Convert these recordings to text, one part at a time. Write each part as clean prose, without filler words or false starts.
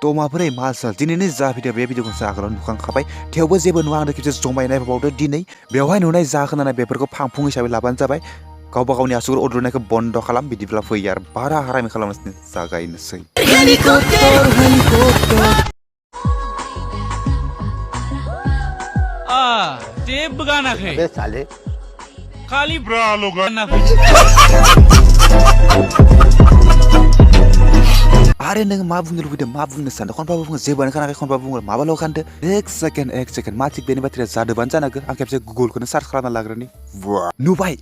थ' माबोरै मासो दिनैनि जा भिडिअ बे भिडिअखौ आगोलाव नुखांखाबाय थेवबो जेबो नुवा आं खेबसे जमायनाय बावदो दिनै बेवहाय नुनाय जा खोनानाय बेफोरखौ फांफुं हिसाबै लाबानो जाबाय गावबा गावनि आसुगुर उद्रुनायखौ बन्द' खालाम बिदिब्ला फैयो आरो बारा हारामि खालामगासिनो जागायनोसै जेबो गानाखै अबे साले खालि ब्राल' गाना आरे नों मा बुंनो लुबैदों मा बुंनो सानदों खनफा बुङो जेबोआनो खोनाखै खनफा बुङो माबाल' खानदो एक सेकेन्ड मा थिग बेनि बाथ्राया जादोंबानो जानांगौ आं खेबसे गुगोलखौनो सार्च खालामना लाग्रोनि नुबाय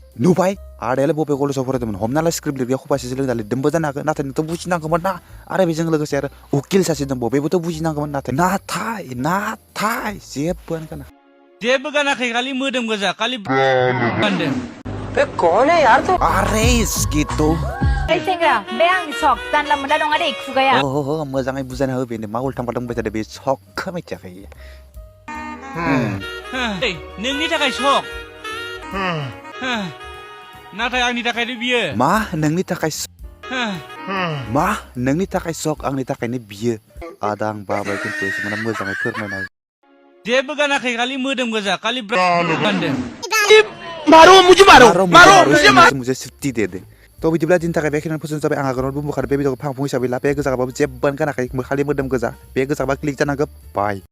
आदायालाय बबे कलेजाव फरायदोंमोन हमनाला स्क्रिप्ट लिरनायाव खबासेसो लोंना लिरदोंबो जानो हागौ नाथाय नोंथ' बुजिनांगौमोन ना आरो बेजों लोगोसे आरो उकिल सासे दंबावो बेबोथ' बुजिनांगौमोन नाथाय जेबोआनो खोना जेबो गानाखै खालि मोदोम गोजा खालि गानदों बे कौन है यार तू आरे gitu Hey Sengra, be आंनि sok जानला मोनला नङा दे खुगाया मोजाङै बुजायना हो बेनो मा उल्टां फाल्टां बुंबाय थादों बे सकखौ मिथियाखै नोंनि थाखाय सक नाथाय आंनि थाखायनो बियो मा नोंनि थाखाय सक आंनि थाखायनो बियो आदा आं बाबाय खिन्थु एसेबां मोजाङै फोरमायना हो जेबो गानाखै खालि मोदोम गोजा खालि गानदों मुझे छुट्टी दे दे तो बिदिब्ला दिननि थाखाय बेखिनियावनो फोजोबनाय जाबाय आं आगोलावनो बुंबोखादों बे भिडिअखौ फांफुं हिसाबै ला बे गोजाबाबो जेबोआनो गानाखै खालि मोदोम गोजा बे गोजाबा क्लिक जानांगौ बाय